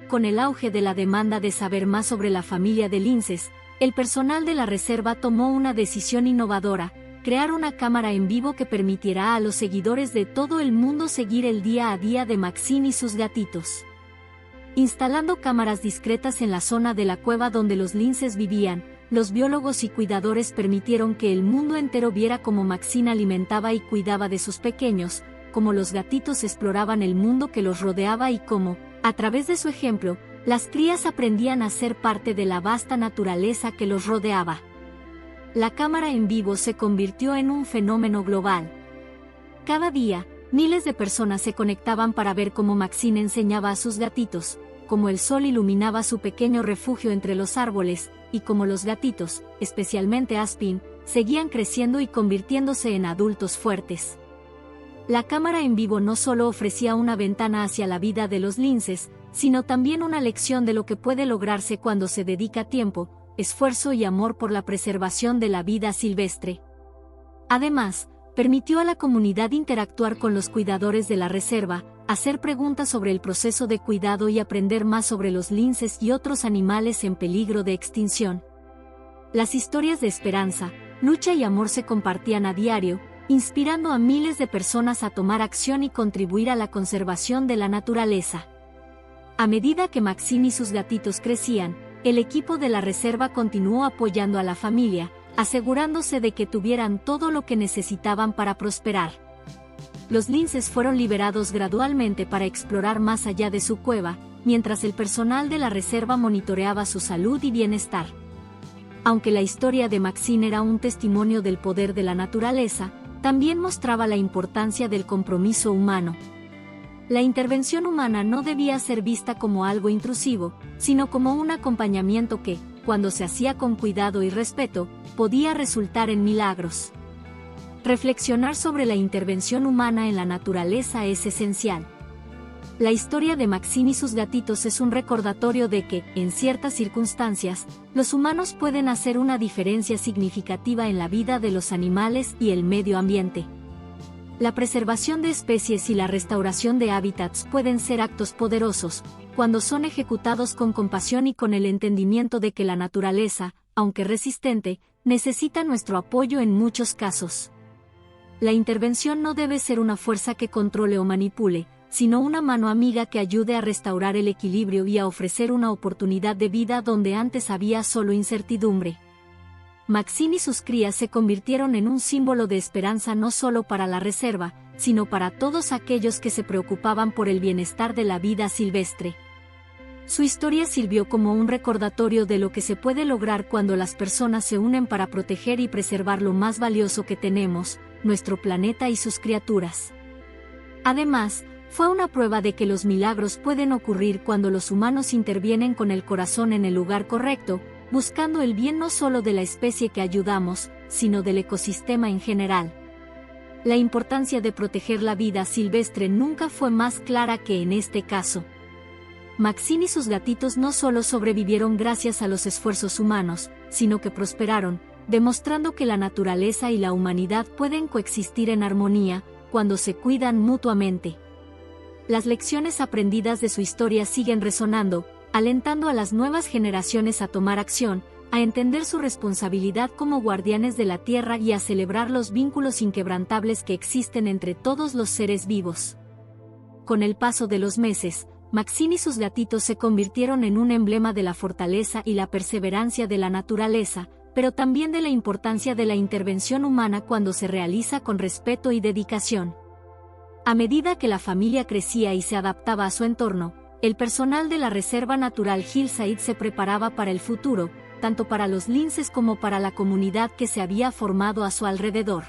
Con el auge de la demanda de saber más sobre la familia de linces, el personal de la reserva tomó una decisión innovadora: crear una cámara en vivo que permitirá a los seguidores de todo el mundo seguir el día a día de Maxine y sus gatitos. Instalando cámaras discretas en la zona de la cueva donde los linces vivían, los biólogos y cuidadores permitieron que el mundo entero viera cómo Maxine alimentaba y cuidaba de sus pequeños, cómo los gatitos exploraban el mundo que los rodeaba y cómo, a través de su ejemplo, las crías aprendían a ser parte de la vasta naturaleza que los rodeaba. La cámara en vivo se convirtió en un fenómeno global. Cada día, miles de personas se conectaban para ver cómo Maxine enseñaba a sus gatitos, cómo el sol iluminaba su pequeño refugio entre los árboles, y cómo los gatitos, especialmente Aspin, seguían creciendo y convirtiéndose en adultos fuertes. La cámara en vivo no solo ofrecía una ventana hacia la vida de los linces, sino también una lección de lo que puede lograrse cuando se dedica tiempo, esfuerzo y amor por la preservación de la vida silvestre. Además, permitió a la comunidad interactuar con los cuidadores de la reserva, hacer preguntas sobre el proceso de cuidado y aprender más sobre los linces y otros animales en peligro de extinción. Las historias de esperanza, lucha y amor se compartían a diario, inspirando a miles de personas a tomar acción y contribuir a la conservación de la naturaleza. A medida que Maxine y sus gatitos crecían, el equipo de la reserva continuó apoyando a la familia, asegurándose de que tuvieran todo lo que necesitaban para prosperar. Los linces fueron liberados gradualmente para explorar más allá de su cueva, mientras el personal de la reserva monitoreaba su salud y bienestar. Aunque la historia de Maxine era un testimonio del poder de la naturaleza, también mostraba la importancia del compromiso humano. La intervención humana no debía ser vista como algo intrusivo, sino como un acompañamiento que, cuando se hacía con cuidado y respeto, podía resultar en milagros. Reflexionar sobre la intervención humana en la naturaleza es esencial. La historia de Maxine y sus gatitos es un recordatorio de que, en ciertas circunstancias, los humanos pueden hacer una diferencia significativa en la vida de los animales y el medio ambiente. La preservación de especies y la restauración de hábitats pueden ser actos poderosos, cuando son ejecutados con compasión y con el entendimiento de que la naturaleza, aunque resistente, necesita nuestro apoyo en muchos casos. La intervención no debe ser una fuerza que controle o manipule, sino una mano amiga que ayude a restaurar el equilibrio y a ofrecer una oportunidad de vida donde antes había solo incertidumbre. Maxine y sus crías se convirtieron en un símbolo de esperanza no solo para la reserva, sino para todos aquellos que se preocupaban por el bienestar de la vida silvestre. Su historia sirvió como un recordatorio de lo que se puede lograr cuando las personas se unen para proteger y preservar lo más valioso que tenemos, nuestro planeta y sus criaturas. Además, fue una prueba de que los milagros pueden ocurrir cuando los humanos intervienen con el corazón en el lugar correcto, buscando el bien no solo de la especie que ayudamos, sino del ecosistema en general. La importancia de proteger la vida silvestre nunca fue más clara que en este caso. Maxine y sus gatitos no solo sobrevivieron gracias a los esfuerzos humanos, sino que prosperaron, demostrando que la naturaleza y la humanidad pueden coexistir en armonía, cuando se cuidan mutuamente. Las lecciones aprendidas de su historia siguen resonando, alentando a las nuevas generaciones a tomar acción, a entender su responsabilidad como guardianes de la tierra y a celebrar los vínculos inquebrantables que existen entre todos los seres vivos. Con el paso de los meses, Maxine y sus gatitos se convirtieron en un emblema de la fortaleza y la perseverancia de la naturaleza, pero también de la importancia de la intervención humana cuando se realiza con respeto y dedicación. A medida que la familia crecía y se adaptaba a su entorno, el personal de la Reserva Natural Hillside se preparaba para el futuro, tanto para los linces como para la comunidad que se había formado a su alrededor.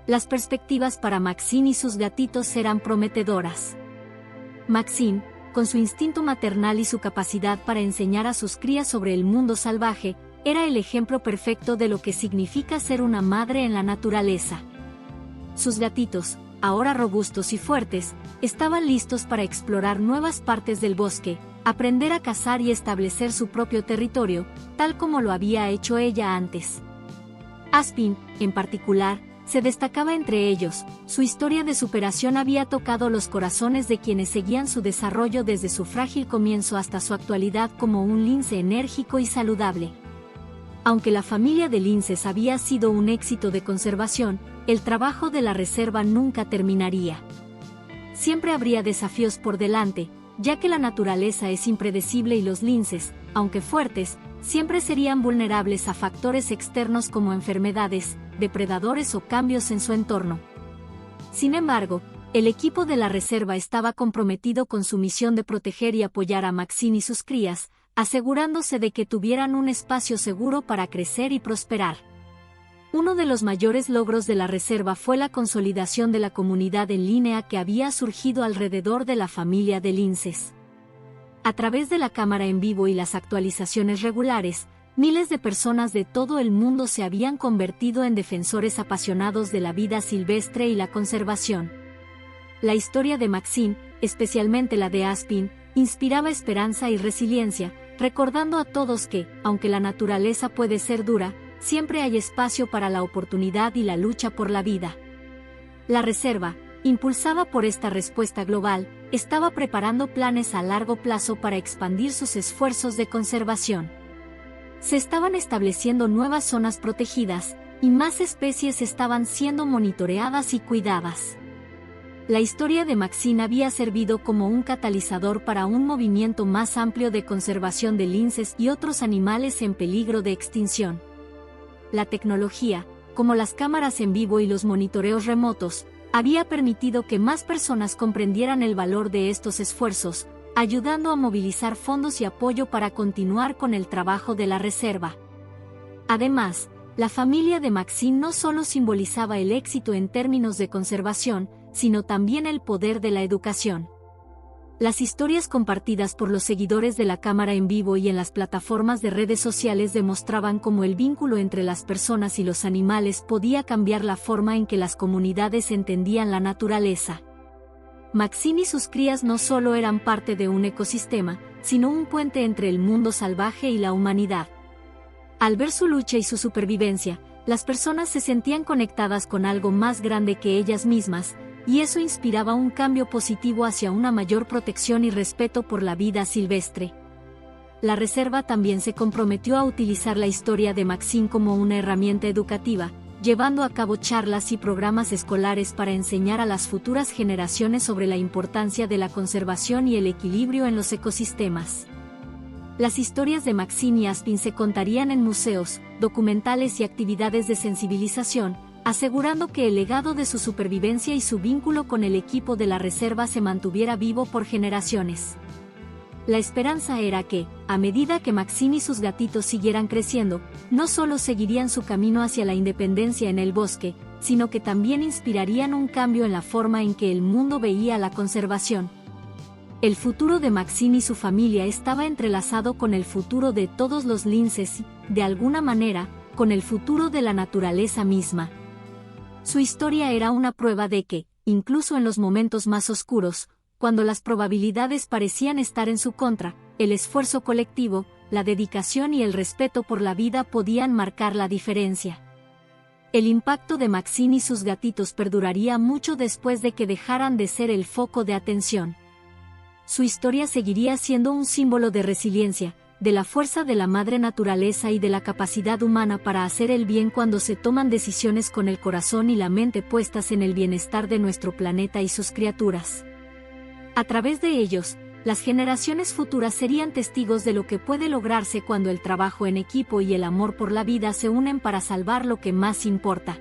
Las perspectivas para Maxine y sus gatitos eran prometedoras. Maxine, con su instinto maternal y su capacidad para enseñar a sus crías sobre el mundo salvaje, era el ejemplo perfecto de lo que significa ser una madre en la naturaleza. Sus gatitos, ahora robustos y fuertes, estaban listos para explorar nuevas partes del bosque, aprender a cazar y establecer su propio territorio, tal como lo había hecho ella antes. Aspen, en particular, se destacaba entre ellos. Su historia de superación había tocado los corazones de quienes seguían su desarrollo desde su frágil comienzo hasta su actualidad como un lince enérgico y saludable. Aunque la familia de linces había sido un éxito de conservación, el trabajo de la reserva nunca terminaría. Siempre habría desafíos por delante, ya que la naturaleza es impredecible y los linces, aunque fuertes, siempre serían vulnerables a factores externos como enfermedades, depredadores o cambios en su entorno. Sin embargo, el equipo de la reserva estaba comprometido con su misión de proteger y apoyar a Maxine y sus crías, asegurándose de que tuvieran un espacio seguro para crecer y prosperar. Uno de los mayores logros de la reserva fue la consolidación de la comunidad en línea que había surgido alrededor de la familia de linces. A través de la cámara en vivo y las actualizaciones regulares, miles de personas de todo el mundo se habían convertido en defensores apasionados de la vida silvestre y la conservación. La historia de Maxine, especialmente la de Aspen, inspiraba esperanza y resiliencia, recordando a todos que, aunque la naturaleza puede ser dura, siempre hay espacio para la oportunidad y la lucha por la vida. La reserva, impulsada por esta respuesta global, estaba preparando planes a largo plazo para expandir sus esfuerzos de conservación. Se estaban estableciendo nuevas zonas protegidas, y más especies estaban siendo monitoreadas y cuidadas. La historia de Maxine había servido como un catalizador para un movimiento más amplio de conservación de linces y otros animales en peligro de extinción. La tecnología, como las cámaras en vivo y los monitoreos remotos, había permitido que más personas comprendieran el valor de estos esfuerzos, ayudando a movilizar fondos y apoyo para continuar con el trabajo de la reserva. Además, la familia de Maxine no solo simbolizaba el éxito en términos de conservación, sino también el poder de la educación. Las historias compartidas por los seguidores de la cámara en vivo y en las plataformas de redes sociales demostraban cómo el vínculo entre las personas y los animales podía cambiar la forma en que las comunidades entendían la naturaleza. Maxine y sus crías no solo eran parte de un ecosistema, sino un puente entre el mundo salvaje y la humanidad. Al ver su lucha y su supervivencia, las personas se sentían conectadas con algo más grande que ellas mismas, y eso inspiraba un cambio positivo hacia una mayor protección y respeto por la vida silvestre. La reserva también se comprometió a utilizar la historia de Maxine como una herramienta educativa, llevando a cabo charlas y programas escolares para enseñar a las futuras generaciones sobre la importancia de la conservación y el equilibrio en los ecosistemas. Las historias de Maxine y Aspen se contarían en museos, documentales y actividades de sensibilización, asegurando que el legado de su supervivencia y su vínculo con el equipo de la reserva se mantuviera vivo por generaciones. La esperanza era que, a medida que Maxine y sus gatitos siguieran creciendo, no solo seguirían su camino hacia la independencia en el bosque, sino que también inspirarían un cambio en la forma en que el mundo veía la conservación. El futuro de Maxine y su familia estaba entrelazado con el futuro de todos los linces y, de alguna manera, con el futuro de la naturaleza misma. Su historia era una prueba de que, incluso en los momentos más oscuros, cuando las probabilidades parecían estar en su contra, el esfuerzo colectivo, la dedicación y el respeto por la vida podían marcar la diferencia. El impacto de Maxine y sus gatitos perduraría mucho después de que dejaran de ser el foco de atención. Su historia seguiría siendo un símbolo de resiliencia, de la fuerza de la madre naturaleza y de la capacidad humana para hacer el bien cuando se toman decisiones con el corazón y la mente puestas en el bienestar de nuestro planeta y sus criaturas. A través de ellos, las generaciones futuras serían testigos de lo que puede lograrse cuando el trabajo en equipo y el amor por la vida se unen para salvar lo que más importa.